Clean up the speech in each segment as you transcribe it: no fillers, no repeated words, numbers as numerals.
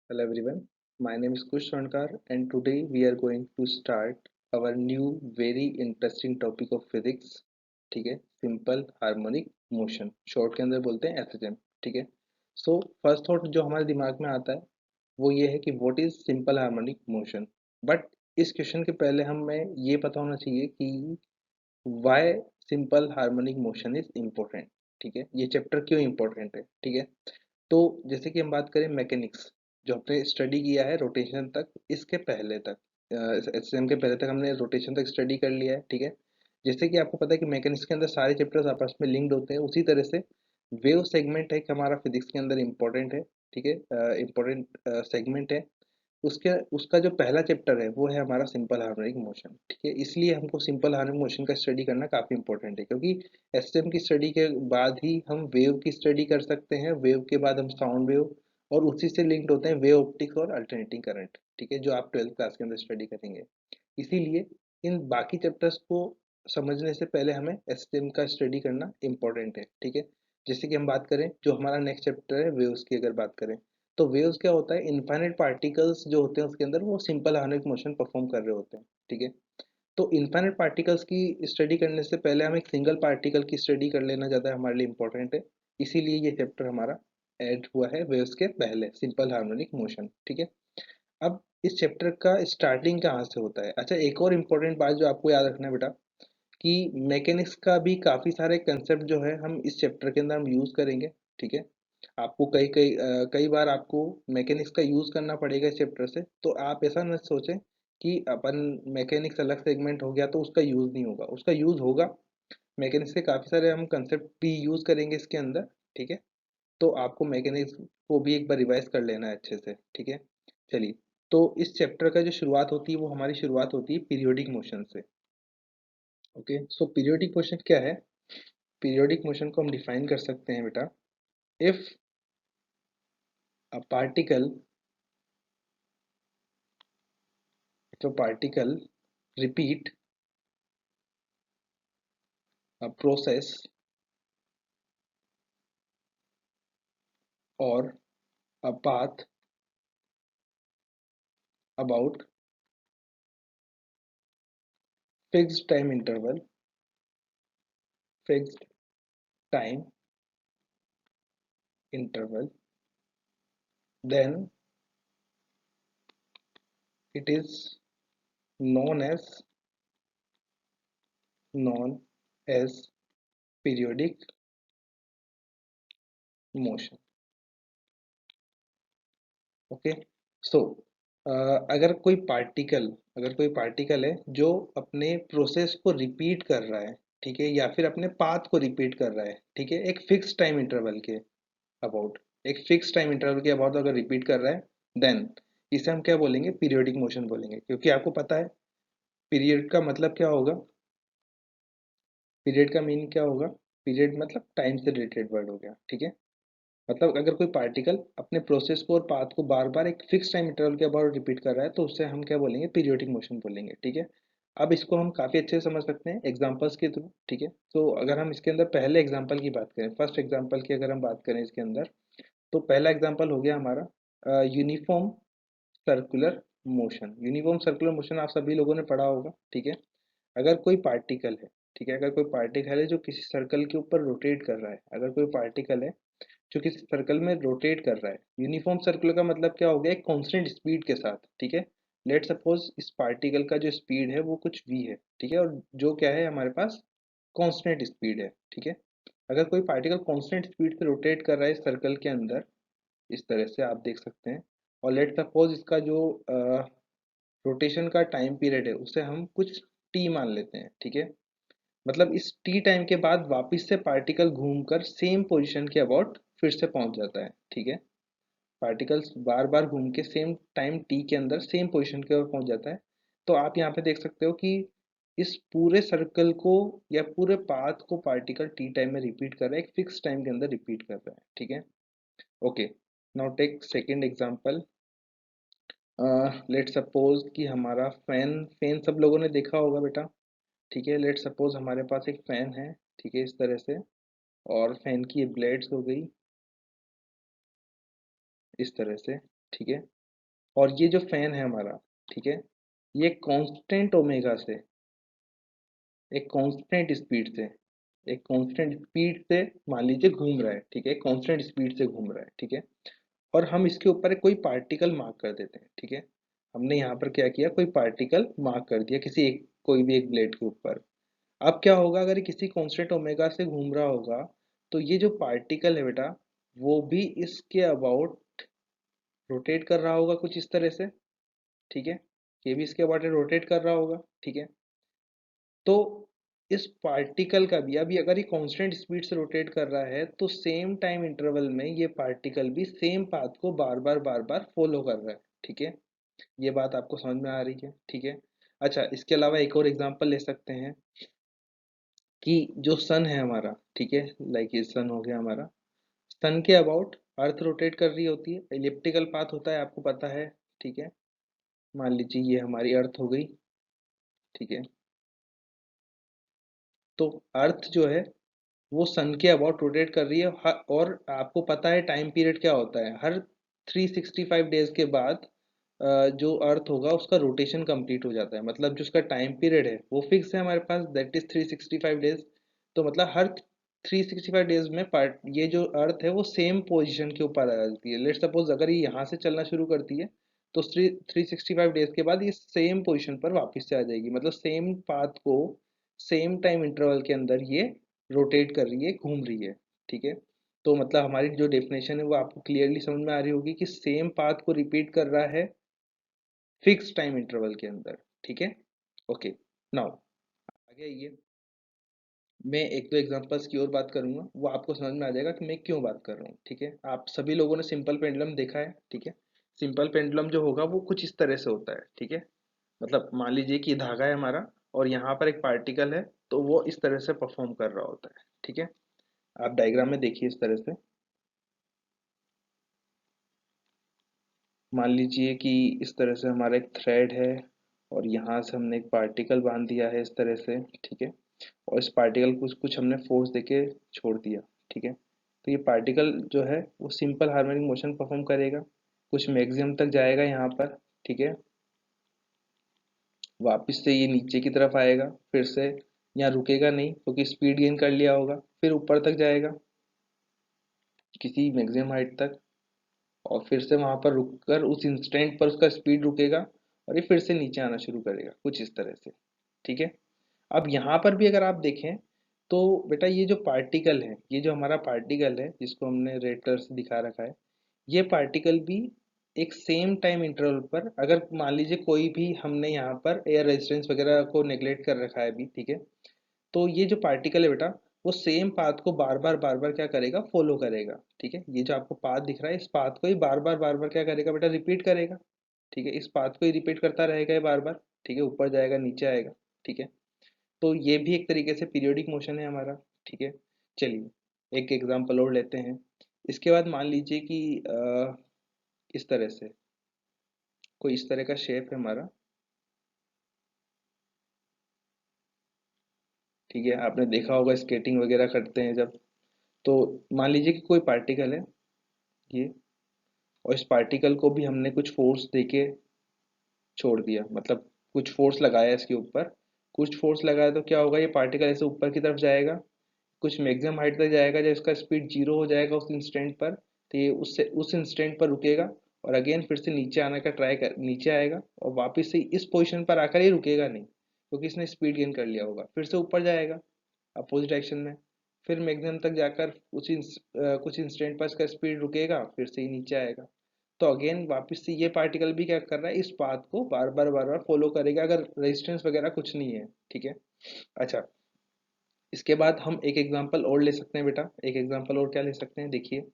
Hello everyone, my name is Kush Sonkar and today we are going to start our new very interesting topic of physics. ठीक है, simple harmonic motion, short के अंदर बोलते हैं SHM. ठीक है. So first thought जो हमारे दिमाग में आता है वो ये है कि what is simple harmonic motion. But इस क्वेश्चन के पहले हमें ये पता होना चाहिए कि why simple harmonic motion is important. ठीक है, ये चैप्टर क्यों इम्पोर्टेंट है. ठीक है. तो जैसे कि हम बात करें मैकेनिक्स, जो हमने स्टडी किया है रोटेशन तक, इसके पहले तक एचसीएम के पहले तक हमने रोटेशन तक स्टडी कर लिया है. ठीक है. जैसे कि आपको पता है कि मैकेनिक्स के अंदर सारे चैप्टर्स आपस में लिंक्ड होते हैं, उसी तरह से वेव सेगमेंट एक हमारा फिजिक्स के अंदर इम्पोर्टेंट है. ठीक है, इम्पोर्टेंट सेगमेंट है. उसके उसका जो पहला चैप्टर है वो है हमारा सिंपल हार्मोनिक मोशन. ठीक है, इसलिए हमको सिंपल हार्मोनिक मोशन का स्टडी करना काफ़ी इंपॉर्टेंट है, क्योंकि एसएम की स्टडी के बाद ही हम वेव की स्टडी कर सकते हैं. वेव के बाद हम साउंड वेव, और उसी से लिंक्ड होते हैं वेव ऑप्टिक्स और अल्टरनेटिंग करंट. ठीक है, जो आप 12th क्लास के अंदर स्टडी करेंगे. इसीलिए इन बाकी चैप्टर्स को समझने से पहले हमें एसएम का स्टडी करना इम्पोर्टेंट है. ठीक है. जैसे कि हम बात करें, जो हमारा नेक्स्ट चैप्टर है वेव्स की अगर बात करें, तो वेव्स क्या होता है, इनफाइनाइट पार्टिकल्स जो होते हैं उसके अंदर वो सिंपल हार्मोनिक मोशन परफॉर्म कर रहे होते हैं. ठीक है. तो इनफाइनाइट पार्टिकल्स की स्टडी करने से पहले हम एक सिंगल पार्टिकल की स्टडी कर लेना ज़्यादा हमारे लिए इम्पोर्टेंट है. इसीलिए ये चैप्टर हमारा ऐड हुआ है वेव्स के पहले, सिंपल हार्मोनिक मोशन. ठीक है. अब इस चैप्टर का स्टार्टिंग कहाँ से होता है. अच्छा, एक और इम्पोर्टेंट बात जो आपको याद रखना है बेटा, कि मैकेनिक्स का भी काफ़ी सारे कंसेप्ट जो है हम इस चैप्टर के अंदर हम यूज़ करेंगे. ठीक है. आपको कई बार आपको मैकेनिक्स का यूज़ करना पड़ेगा इस चैप्टर से, तो आप ऐसा न सोचें कि अपन मैकेनिक्स अलग सेगमेंट हो गया तो उसका यूज़ नहीं होगा, उसका यूज़ होगा. मैकेनिक्स के काफ़ी सारे हम कंसेप्ट भी यूज़ करेंगे इसके अंदर. ठीक है. तो आपको मैकेनिक्स को भी एक बार रिवाइज कर लेना है अच्छे से. ठीक है. चलिए, तो इस चैप्टर का जो शुरुआत होती है वो हमारी शुरुआत होती है पीरियोडिक मोशन से. ओके, सो पीरियोडिक मोशन क्या है. पीरियोडिक मोशन को हम डिफाइन कर सकते हैं बेटा, if a particle repeat a process or a path about fixed time interval, fixed time interval, then it is known as known as periodic motion. Okay. So अगर कोई पार्टिकल है जो अपने प्रोसेस को रिपीट कर रहा है, ठीक है, या फिर अपने पाथ को रिपीट कर रहा है, ठीक है, एक फिक्स टाइम इंटरवल के अबाउट, एक फिक्स टाइम इंटरवल के अबाउट अगर रिपीट कर रहा है, देन इसे हम क्या बोलेंगे, पीरियोडिक मोशन बोलेंगे. क्योंकि आपको पता है पीरियड का मतलब क्या होगा, पीरियड का मीनिंग क्या होगा. पीरियड मतलब टाइम से रिलेटेड वर्ड हो गया. ठीक है. मतलब अगर कोई पार्टिकल अपने प्रोसेस को और पाथ को बार बार एक फिक्स टाइम इंटरवल के अबाउट रिपीट कर रहा है तो उससे हम क्या बोलेंगे, पीरियोडिक मोशन बोलेंगे. ठीक है. अब इसको हम काफ़ी अच्छे से समझ सकते हैं एग्जांपल्स के थ्रू. ठीक है. तो अगर हम इसके अंदर पहले एग्जांपल की बात करें, फर्स्ट एग्जांपल की अगर हम बात करें इसके अंदर, तो पहला एग्जांपल हो गया हमारा uniform circular motion. Uniform circular motion आप सभी लोगों ने पढ़ा होगा. ठीक है. अगर कोई पार्टिकल है, ठीक है, अगर कोई पार्टिकल है जो किसी सर्कल के ऊपर रोटेट कर रहा है, अगर कोई पार्टिकल है जो किसी सर्कल में रोटेट कर रहा है, यूनिफॉर्म सर्कुलर का मतलब क्या हो गया, एक कांस्टेंट स्पीड के साथ. ठीक है. लेट सपोज इस पार्टिकल का जो स्पीड है वो कुछ v है. ठीक है, और जो क्या है हमारे पास कांस्टेंट स्पीड है. ठीक है. अगर कोई पार्टिकल कांस्टेंट स्पीड से रोटेट कर रहा है सर्कल के अंदर, इस तरह से आप देख सकते हैं, और लेट सपोज इसका जो रोटेशन का टाइम पीरियड है उसे हम कुछ टी मान लेते हैं. ठीक है. मतलब इस टी टाइम के बाद वापस से पार्टिकल घूमकर सेम पोजीशन के अबाउट फिर से पहुंच जाता है. ठीक है. पार्टिकल्स बार बार घूम के सेम टाइम टी के अंदर सेम पोजीशन के ओर पहुंच जाता है. तो आप यहाँ पे देख सकते हो कि इस पूरे सर्कल को या पूरे पाथ को पार्टिकल टी टाइम में रिपीट कर रहा है, एक फिक्स टाइम के अंदर रिपीट कर रहा है. ठीक है. Okay. Now take second example. Let suppose कि हमारा फैन फैन सब लोगों ने देखा होगा बेटा. ठीक है. लेट सपोज हमारे पास एक फैन है. ठीक है, इस तरह से, और फैन की ये ब्लेड्स हो गई इस तरह से. ठीक है. और ये जो फैन है हमारा, ठीक है, ये कांस्टेंट ओमेगा से, एक कांस्टेंट स्पीड से, एक कांस्टेंट स्पीड से मान लीजिए घूम रहा है, ठीक है, कांस्टेंट स्पीड से घूम रहा है, ठीक है। और हम इसके ऊपर कोई पार्टिकल मार्क कर देते हैं, ठीक है। हमने यहाँ पर क्या किया, कोई पार्टिकल मार्क कर दिया किसी एक, कोई भी एक ब्लेड के ऊपर। अब क्या होगा, अगर ये किसी कांस्टेंट ओमेगा से घूम रहा होगा, तो ये जो पार्टिकल है बेटा, वो भी इसके अबाउट रोटेट कर रहा होगा कुछ इस तरह से, ठीक है। ये भी इसके अबाउट रोटेट कर रहा होगा, ठीक है। तो इस पार्टिकल का भी, अभी अगर ये कांस्टेंट स्पीड से रोटेट कर रहा है, तो सेम टाइम इंटरवल में ये पार्टिकल भी सेम पाथ को बार बार फॉलो कर रहा है, ठीक है। ये बात आपको समझ में आ रही है, ठीक है। अच्छा, इसके अलावा एक और एग्जांपल ले सकते हैं कि जो सन है हमारा, ठीक है, लाइक ये सन हो गया हमारा, सन के अबाउट अर्थ रोटेट कर रही होती है, एलिप्टिकल पाथ होता है, आपको पता है, ठीक है। मान लीजिए ये हमारी अर्थ हो गई, ठीक है। तो अर्थ जो है वो सन के अबाउट रोटेट कर रही है, और आपको पता है टाइम पीरियड क्या होता है, हर 365 डेज के बाद जो अर्थ होगा उसका रोटेशन कंप्लीट हो जाता है, मतलब जो उसका टाइम पीरियड है वो फिक्स है हमारे पास, दैट इज 365 डेज। तो मतलब हर 365 डेज में पार्ट ये जो अर्थ है वो सेम पोजिशन के ऊपर आ जाती है। लेट सपोज अगर ये यहाँ से चलना शुरू करती है, तो 365 डेज के बाद ये सेम पोजिशन पर वापस से आ जाएगी, मतलब सेम पाथ को सेम टाइम इंटरवल के अंदर ये रोटेट कर रही है, घूम रही है, ठीक है। तो मतलब हमारी जो डेफिनेशन है वो आपको क्लियरली समझ में आ रही होगी कि सेम पाथ को रिपीट कर रहा है फिक्स टाइम इंटरवल के अंदर, ठीक है। ओके, नाउ आगे आइए, मैं एक दो एग्जांपल्स की और बात करूंगा, वो आपको समझ में आ जाएगा कि मैं क्यों बात कर रहा हूँ, ठीक है। आप सभी लोगों ने सिंपल पेंडुलम देखा है, ठीक है। सिंपल पेंडुलम जो होगा वो कुछ इस तरह से होता है, ठीक है। मतलब मान लीजिए कि धागा है हमारा, और यहाँ पर एक पार्टिकल है, तो वो इस तरह से परफॉर्म कर रहा होता है, ठीक है। आप डायग्राम में देखिए इस तरह से, मान लीजिए कि इस तरह से हमारा एक थ्रेड है, और यहाँ से हमने एक पार्टिकल बांध दिया है इस तरह से, ठीक है। और इस पार्टिकल को कुछ हमने फोर्स देके छोड़ दिया, ठीक है। तो ये पार्टिकल जो है वो सिंपल हार्मोनिक मोशन परफॉर्म करेगा, कुछ मैक्सिमम तक जाएगा यहाँ पर, ठीक है। वापस से ये नीचे की तरफ आएगा, फिर से यहाँ रुकेगा नहीं क्योंकि स्पीड गेन कर लिया होगा, फिर ऊपर तक जाएगा किसी मैक्सिमम हाइट तक, और फिर से वहां पर रुककर उस इंस्टेंट पर उसका स्पीड रुकेगा, और ये फिर से नीचे आना शुरू करेगा कुछ इस तरह से, ठीक है। अब यहाँ पर भी अगर आप देखें, तो बेटा ये जो पार्टिकल है, ये जो हमारा पार्टिकल है जिसको हमने रेड कलर से दिखा रखा है, ये पार्टिकल भी एक सेम टाइम इंटरवल पर, अगर मान लीजिए कोई भी हमने यहाँ पर एयर रेजिस्टेंस वगैरह को नेग्लेक्ट कर रखा है अभी, ठीक है। तो ये जो पार्टिकल है बेटा, वो सेम पाथ को बार बार क्या करेगा, फॉलो करेगा, ठीक है। ये जो आपको पाथ दिख रहा है, इस पाथ को ही बार बार क्या करेगा बेटा, रिपीट करेगा, ठीक है। इस पाथ को ही रिपीट करता रहेगा ये बार बार, ठीक है। ऊपर जाएगा, नीचे आएगा, ठीक है। तो ये भी एक तरीके से पीरियोडिक मोशन है हमारा, ठीक है। चलिए एक एग्जांपल और लेते हैं। इसके बाद मान लीजिए कि इस तरह से कोई इस तरह का शेप है हमारा, ठीक है। आपने देखा होगा स्केटिंग वगैरह करते हैं जब, तो मान लीजिए कि कोई पार्टिकल है ये, और इस पार्टिकल को भी हमने कुछ फोर्स देके छोड़ दिया, मतलब कुछ फोर्स लगाया इसके ऊपर, कुछ फोर्स लगाया तो क्या होगा, ये पार्टिकल ऐसे ऊपर की तरफ जाएगा, कुछ मैक्सिमम हाइट तक जाएगा, जब इसका स्पीड जीरो हो जाएगा उस इंस्टेंट पर, तो ये उससे उस इंस्टेंट पर रुकेगा, और अगेन फिर से नीचे आने का ट्राई कर, नीचे आएगा, और वापस से इस पोजीशन पर आकर ये रुकेगा नहीं क्योंकि इसने स्पीड गेन कर लिया होगा, फिर से ऊपर जाएगा अपोजिट डायरेक्शन में, फिर मैक्सिमम तक जाकर कुछ इंस्टेंट पर इसका स्पीड रुकेगा, फिर से ही नीचे आएगा। तो अगेन वापस से ये पार्टिकल भी क्या कर रहा है, इस पाथ को बार बार फॉलो करेगा, अगर रेजिस्टेंस वगैरह कुछ नहीं है, ठीक है। अच्छा, इसके बाद हम एक एग्जांपल और ले सकते हैं बेटा, एक एग्जांपल और क्या ले सकते हैं, देखिए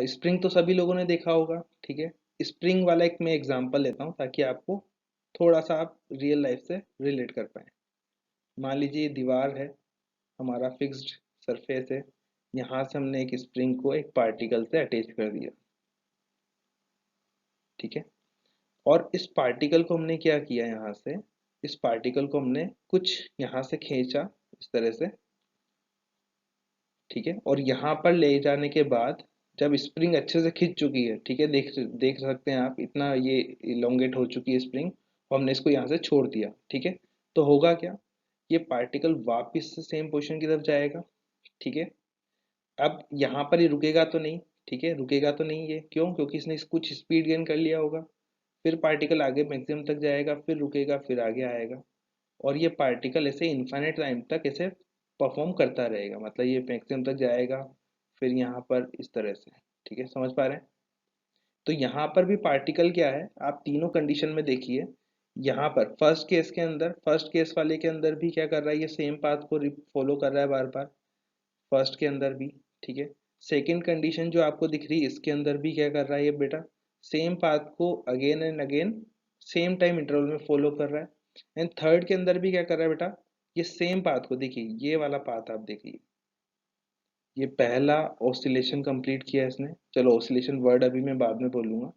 स्प्रिंग तो सभी लोगों ने देखा होगा, ठीक है। स्प्रिंग वाला एक मैं एग्जांपल लेता हूँ ताकि आपको थोड़ा सा आप रियल लाइफ से रिलेट कर पाए। मान लीजिए ये दीवार है, हमारा फिक्स्ड सरफेस है, यहाँ से हमने एक स्प्रिंग को एक पार्टिकल से अटैच कर दिया, ठीक है। और इस पार्टिकल को हमने क्या किया, यहाँ से इस पार्टिकल को हमने कुछ यहाँ से खींचा इस तरह से, ठीक है। और यहाँ पर ले जाने के बाद जब स्प्रिंग अच्छे से खिंच चुकी है, ठीक है, देख देख सकते हैं आप, इतना ये इलोंगेट हो चुकी है स्प्रिंग, और हमने इसको यहाँ से छोड़ दिया, ठीक है। तो होगा क्या, ये पार्टिकल वापस से सेम पोजीशन की तरफ जाएगा, ठीक है। अब यहाँ पर ये रुकेगा तो नहीं, ठीक है, रुकेगा तो नहीं, ये क्यों, क्योंकि इसने कुछ स्पीड गेन कर लिया होगा। फिर पार्टिकल आगे मैक्सिमम तक जाएगा, फिर रुकेगा, फिर आगे आएगा, और ये पार्टिकल ऐसे इन्फाइनाइट टाइम तक ऐसे परफॉर्म करता रहेगा, मतलब ये मैक्सिमम तक जाएगा, फिर यहाँ पर इस तरह से, ठीक है, समझ पा रहे हैं। तो यहाँ पर भी पार्टिकल क्या है, आप तीनों कंडीशन में देखिए, यहाँ पर फर्स्ट केस के अंदर, फर्स्ट केस वाले के अंदर भी क्या कर रहा है, ये सेम पाथ को फॉलो कर रहा है बार बार, फर्स्ट के अंदर भी, ठीक है। सेकंड कंडीशन जो आपको दिख रही है, इसके अंदर भी क्या कर रहा है ये बेटा, सेम पाथ को again and again same time interval में फॉलो कर रहा है। एंड थर्ड के अंदर भी क्या कर रहा है बेटा, ये सेम पाथ को, देखिए ये वाला पाथ आप देखिए, ये पहला ऑसिलेशन कंप्लीट किया इसने, चलो ऑसिलेशन वर्ड अभी मैं बाद में बोलूंगा।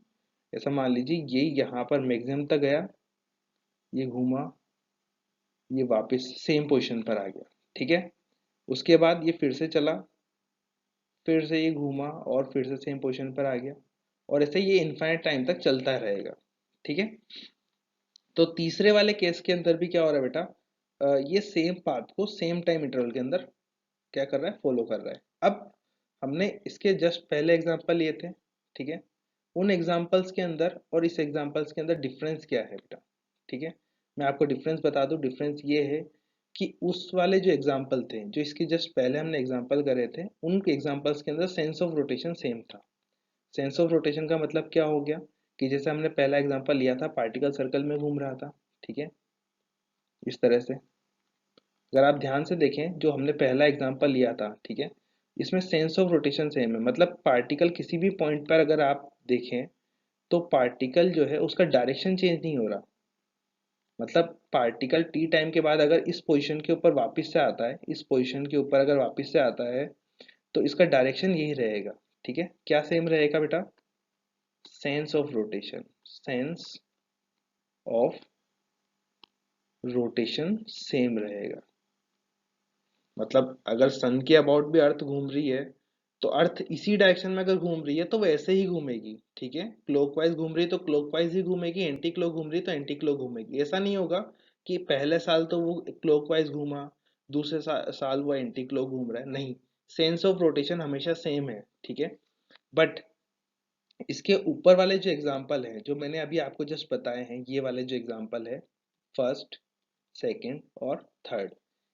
ऐसा मान लीजिए ये यहाँ पर मैक्सिमम तक गया, ये घूमा, ये वापस सेम पोजीशन पर आ गया, ठीक है। उसके बाद ये फिर से चला, फिर से ये घूमा, और फिर से सेम पोजीशन पर आ गया, और ऐसे ये इनफाइनाइट टाइम तक चलता रहेगा, ठीक है। तो तीसरे वाले केस के अंदर भी क्या हो रहा है बेटा, ये सेम पाथ को सेम टाइम इंटरवल के अंदर क्या कर रहा है, फॉलो कर रहा है। अब हमने इसके जस्ट पहले एग्जांपल लिए थे, ठीक है, उन एग्जांपल्स के अंदर और इस एग्जांपल्स के अंदर डिफरेंस क्या है बेटा, ठीक है। मैं आपको डिफरेंस बता दूं, डिफरेंस ये है कि उस वाले जो एग्जांपल थे, जो इसके जस्ट पहले हमने एग्जांपल करे थे, उन एग्जांपल्स के अंदर सेंस ऑफ रोटेशन सेम था। सेंस ऑफ रोटेशन का मतलब क्या हो गया, कि जैसे हमने पहला एग्जांपल लिया था, पार्टिकल सर्कल में घूम रहा था, ठीक है, इस तरह से। अगर आप ध्यान से देखें, जो हमने पहला एग्जांपल लिया था, ठीक है, इसमें सेंस ऑफ रोटेशन सेम है, मतलब पार्टिकल किसी भी पॉइंट पर अगर आप देखें, तो पार्टिकल जो है उसका डायरेक्शन चेंज नहीं हो रहा, मतलब पार्टिकल टी टाइम के बाद अगर इस पोजीशन के ऊपर वापस से आता है, इस पोजीशन के ऊपर अगर वापस से आता है, तो इसका डायरेक्शन यही रहेगा, ठीक है। क्या सेम रहेगा बेटा, sense of rotation, sense of rotation same रहेगा। मतलब अगर सन के अबाउट भी अर्थ घूम रही है, तो अर्थ इसी डायरेक्शन में अगर घूम रही है तो वैसे ही घूमेगी, ठीक है। क्लॉकवाइज घूम रही है तो क्लॉकवाइज ही घूमेगी, एंटी क्लॉक घूम रही है तो एंटी क्लॉक घूमेगी। ऐसा नहीं होगा कि पहले साल तो वो क्लॉकवाइज घूमा, दूसरे साल वो एंटी क्लॉक घूम रहा है, नहीं। सेंस ऑफ रोटेशन हमेशा सेम है, ठीक है। बट इसके ऊपर वाले जो एग्जाम्पल है, जो मैंने अभी आपको जस्ट बताए हैं, ये वाले जो एग्जाम्पल है, फर्स्ट, सेकेंड और थर्ड,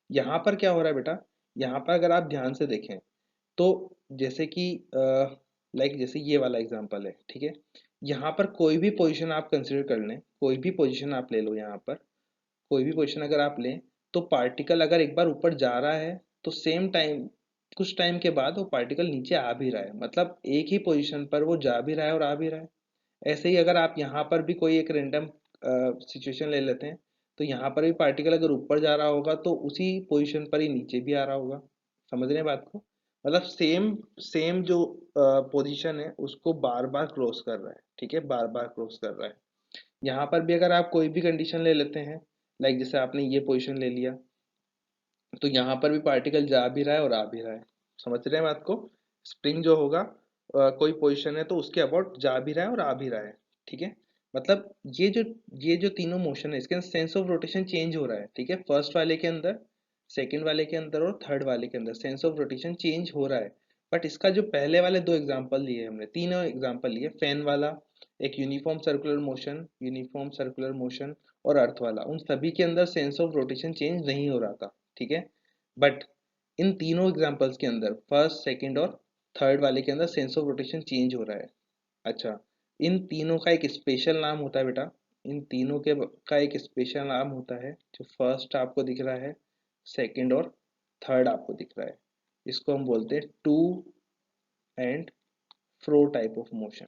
यहाँ पर क्या हो रहा है बेटा, यहाँ पर अगर आप ध्यान से देखें, तो जैसे कि लाइक जैसे ये वाला एग्जांपल है, ठीक है, यहाँ पर कोई भी पोजीशन आप कंसिडर कर लें, कोई भी पोजीशन आप ले लो, यहाँ पर कोई भी पोजीशन अगर आप लें, तो पार्टिकल अगर एक बार ऊपर जा रहा है, तो सेम टाइम, कुछ टाइम के बाद वो पार्टिकल नीचे आ भी रहा है, मतलब एक ही पोजीशन पर वो जा भी रहा है और आ भी रहा है। ऐसे ही अगर आप यहाँ पर भी कोई एक रेंडम सिचुएशन ले लेते हैं, तो यहाँ पर भी पार्टिकल अगर ऊपर जा रहा होगा तो उसी पोजीशन पर ही नीचे भी आ रहा होगा। समझ रहे हैं बात को, मतलब सेम सेम जो पोजीशन है उसको बार बार क्रॉस कर रहा है, ठीक है, बार बार क्रॉस कर रहा है। यहाँ पर भी अगर आप कोई भी कंडीशन ले लेते हैं, लाइक जैसे आपने ये पोजीशन ले लिया, तो यहाँ पर भी पार्टिकल जा भी रहा है और आ भी रहा है। समझ रहे हैं बात को, स्प्रिंग जो होगा, कोई पोजीशन है तो उसके अबाउट जा भी रहा है और आ भी रहा है, ठीक है। मतलब ये जो तीनों मोशन है, इसके अंदर सेंस ऑफ रोटेशन चेंज हो रहा है, ठीक है, फर्स्ट वाले के अंदर, सेकंड वाले के अंदर और थर्ड वाले के अंदर सेंस ऑफ रोटेशन चेंज हो रहा है। बट इसका जो पहले वाले दो एग्जांपल लिए हमने, तीनों एग्जांपल लिए, फैन वाला, एक यूनिफॉर्म सर्कुलर मोशन और अर्थ वाला, उन सभी के अंदर सेंस ऑफ रोटेशन चेंज नहीं हो रहा था, ठीक है। बट इन तीनों एग्जांपल्स के अंदर, फर्स्ट, सेकंड और थर्ड वाले के अंदर सेंस ऑफ रोटेशन चेंज हो रहा है। अच्छा, इन तीनों का एक स्पेशल नाम होता है बेटा, इन तीनों के का एक स्पेशल नाम होता है, जो फर्स्ट आपको दिख रहा है, सेकंड और थर्ड आपको दिख रहा है, इसको हम बोलते हैं to and fro type of motion,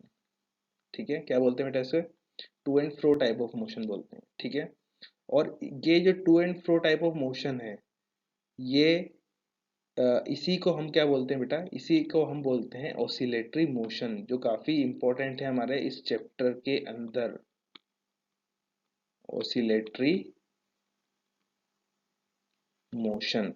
ठीक है। क्या बोलते हैं बेटा इसे, to and fro type of motion बोलते हैं, ठीक है। और ये जो to and fro type of motion है, ये इसी को हम क्या बोलते हैं बेटा, इसी को हम बोलते हैं ऑसिलेटरी मोशन, जो काफी इंपॉर्टेंट है हमारे इस चैप्टर के अंदर, ऑसिलेटरी मोशन,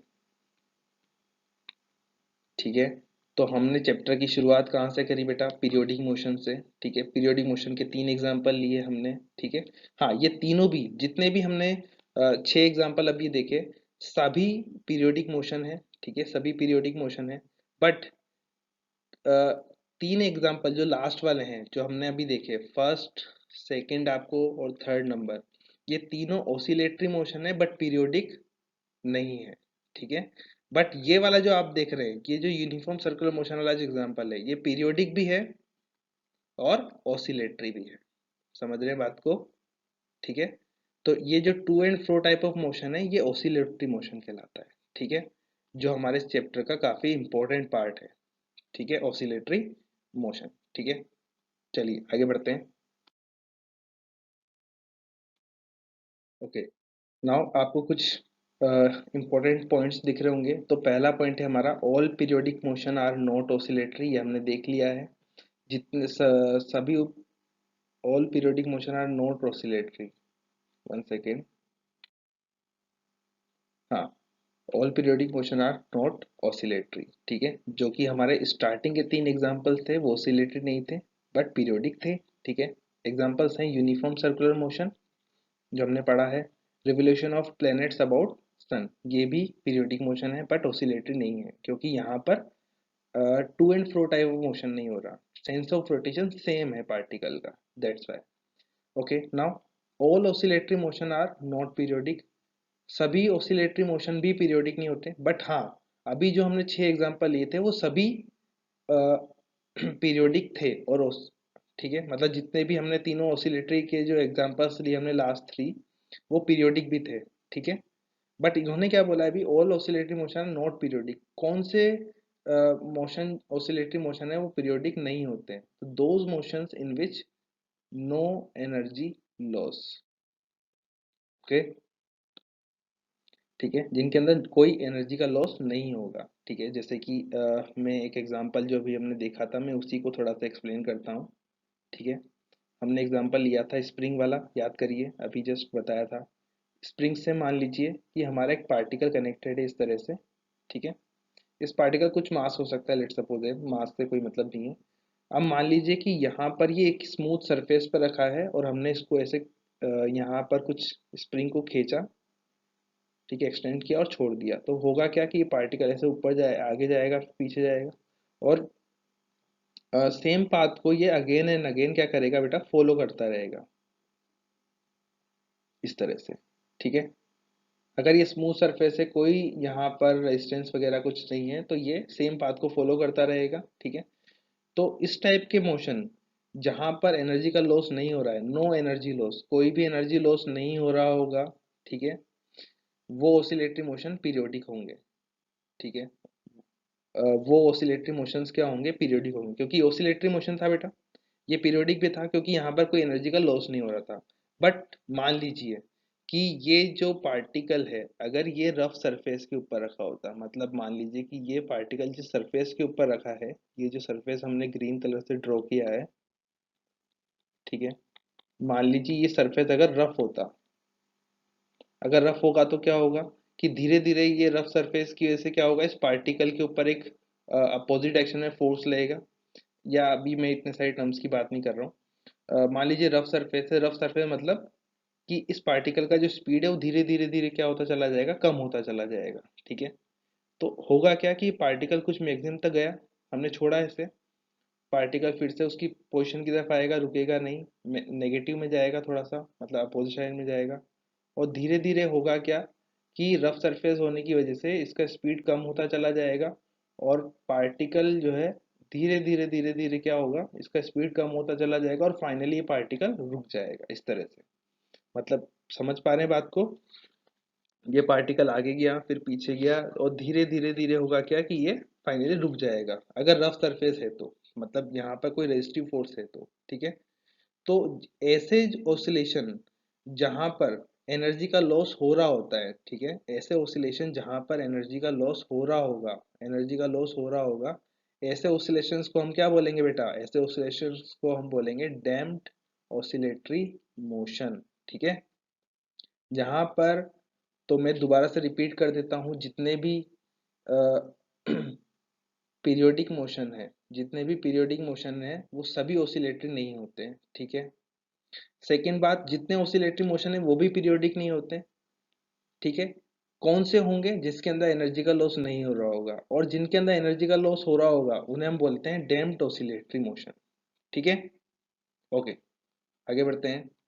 ठीक है। तो हमने चैप्टर की शुरुआत कहाँ से करी बेटा? पीरियोडिक मोशन से। ठीक है, पीरियोडिक मोशन के 3 एग्जाम्पल लिए हमने। ठीक है, हाँ, ये तीनों भी जितने भी हमने 6 एग्जाम्पल अभी देखे, सभी पीरियोडिक मोशन है। ठीक है, सभी पीरियोडिक मोशन है। बट 3 एग्जाम्पल जो लास्ट वाले हैं, जो हमने अभी देखे, फर्स्ट, सेकंड आपको और थर्ड नंबर, ये तीनों ऑसिलेटरी मोशन है बट पीरियोडिक नहीं है। ठीक है, बट ये वाला जो आप देख रहे हैं, ये जो यूनिफॉर्म सर्कुलर मोशन वाला जो एग्जांपल है, ये पीरियोडिक भी है और ऑसिलेटरी भी है। समझ रहे हैं बात को? ठीक है, तो ये जो to and fro type of motion है, ये ऑसिलेटरी मोशन कहलाता है। ठीक है, जो हमारे चैप्टर का काफी इंपॉर्टेंट पार्ट है। ठीक है, ऑसिलेटरी मोशन। ठीक है, चलिए आगे बढ़ते हैं। ओके, नाउ आपको कुछ इंपॉर्टेंट पॉइंट्स दिख रहे होंगे। तो पहला पॉइंट है हमारा, all periodic motion are not oscillatory. ये हमने देख लिया है। जितने सभी all periodic motion are not oscillatory. One second. हाँ, all periodic motion are not oscillatory. ठीक है, जो कि हमारे स्टार्टिंग के 3 एग्जाम्पल्स थे वो ऑसिलेटरी नहीं थे बट पीरियोडिक थे। ठीक है, एग्जाम्पल्स हैं यूनिफॉर्म सर्कुलर मोशन जो हमने पढ़ा है, revolution of planets about sun, ये भी पीरियोडिक मोशन है बट ऑसिलेटरी नहीं है, क्योंकि यहाँ पर to and fro type of motion नहीं हो रहा, सेंस ऑफ रोटेशन सेम है पार्टिकल का, that's why. Okay, now all oscillatory motion are not periodic. सभी ऑसिलेटरी मोशन भी पीरियोडिक नहीं होते, बट हाँ, अभी जो हमने 6 एग्जाम्पल लिए थे वो सभी पीरियोडिक थे। और ठीक है, मतलब जितने भी हमने तीनों ऑसिलेटरी के जो एग्जाम्पल्स लिए हमने लास्ट 3, वो पीरियोडिक भी थे। ठीक है, बट इन्होंने क्या बोला अभी, all oscillatory motion not periodic. कौन से मोशन ऑसिलेटरी मोशन है वो पीरियोडिक नहीं होते हैं? तो those motions in which no energy loss. Okay, ठीक है, जिनके अंदर कोई एनर्जी का लॉस नहीं होगा। ठीक है, जैसे कि मैं एक एग्जांपल जो अभी हमने देखा था, मैं उसी को थोड़ा सा एक्सप्लेन करता हूँ। ठीक है, हमने एग्जांपल लिया था स्प्रिंग वाला, याद करिए, अभी जस्ट बताया था। स्प्रिंग से मान लीजिए कि हमारा एक पार्टिकल कनेक्टेड है इस तरह से। ठीक है, इस पार्टिकल कुछ मास हो सकता है, लेट सपोज है, मास से कोई मतलब नहीं है। अब मान लीजिए कि यहाँ पर ये एक स्मूथ सरफेस पर रखा है और हमने इसको ऐसे यहाँ पर कुछ स्प्रिंग को खींचा। ठीक है, एक्सटेंड किया और छोड़ दिया, तो होगा क्या कि ये पार्टिकल ऐसे ऊपर जाए, आगे जाएगा, पीछे जाएगा, और सेम पाथ को ये अगेन एंड अगेन क्या करेगा बेटा, फॉलो करता रहेगा इस तरह से। ठीक है, अगर ये स्मूथ सरफेस है, कोई यहाँ पर रेजिस्टेंस वगैरह कुछ नहीं है, तो ये सेम पाथ को फॉलो करता रहेगा। ठीक है, तो इस टाइप के मोशन जहां पर एनर्जी का लॉस नहीं हो रहा है, नो एनर्जी लॉस, कोई भी एनर्जी लॉस नहीं हो रहा होगा, ठीक है, वो ऑसिलेटरी मोशन पीरियोडिक होंगे। ठीक है, वो ऑसिलेटरी मोशंस क्या होंगे, पीरियोडिक होंगे, क्योंकि ऑसिलेटरी मोशन था बेटा, ये पीरियोडिक भी था क्योंकि यहाँ पर कोई एनर्जी का लॉस नहीं हो रहा था। बट मान लीजिए कि ये जो पार्टिकल है, अगर ये रफ सरफेस के ऊपर रखा होता, मतलब मान लीजिए कि ये पार्टिकल जिस सरफेस के ऊपर रखा है, ये जो सरफेस हमने ग्रीन कलर से ड्रॉ किया है, ठीक है, मान लीजिए ये सरफेस अगर रफ होता, अगर रफ होगा तो क्या होगा कि धीरे धीरे ये रफ सरफेस की वजह से क्या होगा, इस पार्टिकल के ऊपर एक अपोजिट डायरेक्शन में फोर्स लगेगा। या अभी मैं इतने सारे टर्म्स की बात नहीं कर रहा हूँ। मान लीजिए रफ सरफेस है, रफ सरफेस मतलब कि इस पार्टिकल का जो स्पीड है वो धीरे धीरे धीरे क्या होता चला जाएगा, कम होता चला जाएगा। ठीक है, तो होगा क्या कि पार्टिकल कुछ मैक्सिमम तक गया, हमने छोड़ा इसे, पार्टिकल फिर से उसकी पोजीशन की तरफ आएगा, रुकेगा नहीं, नेगेटिव में जाएगा, थोड़ा सा मतलब अपोजिट साइड में जाएगा। और धीरे धीरे होगा क्या कि रफ सरफेस होने की वजह से इसका स्पीड कम होता चला जाएगा, और पार्टिकल जो है धीरे धीरे धीरे धीरे क्या होगा, इसका स्पीड कम होता चला जाएगा और फाइनली ये पार्टिकल रुक जाएगा इस तरह से। मतलब समझ पा रहे हैं बात को? ये पार्टिकल आगे गया, फिर पीछे गया, और धीरे धीरे धीरे होगा क्या कि ये फाइनली रुक जाएगा, अगर रफ सरफेस है तो, मतलब यहाँ पर कोई रेजिस्टिव फोर्स है तो। ठीक है, तो ऐसे ऑसिलेशन जहां पर एनर्जी का लॉस हो रहा होता है, ठीक है, ऐसे ऑसिलेशन जहां पर एनर्जी का लॉस हो रहा होगा, एनर्जी का लॉस हो रहा होगा, ऐसे ऑसिलेशंस को हम क्या बोलेंगे बेटा, ऐसे ऑसिलेशंस को हम बोलेंगे डैम्प्ड ऑसिलेटरी मोशन। ठीक है, जहां पर, तो मैं दोबारा से रिपीट कर देता हूं, जितने भी पीरियोडिक मोशन है, जितने भी पीरियोडिक मोशन है वो सभी ऑसिलेटरी नहीं होते हैं, ठीक है। सेकेंड बात, जितने ऑसिलेटरी मोशन है वो भी पीरियोडिक नहीं होते, ठीक है। कौन से होंगे? जिसके अंदर एनर्जी का लॉस नहीं हो रहा होगा, और जिनके अंदर एनर्जी का लॉस हो रहा होगा उन्हें हम बोलते हैं डैम्प्ड ऑसिलेटरी मोशन, ठीक है। ओके, आगे बढ़ते हैं।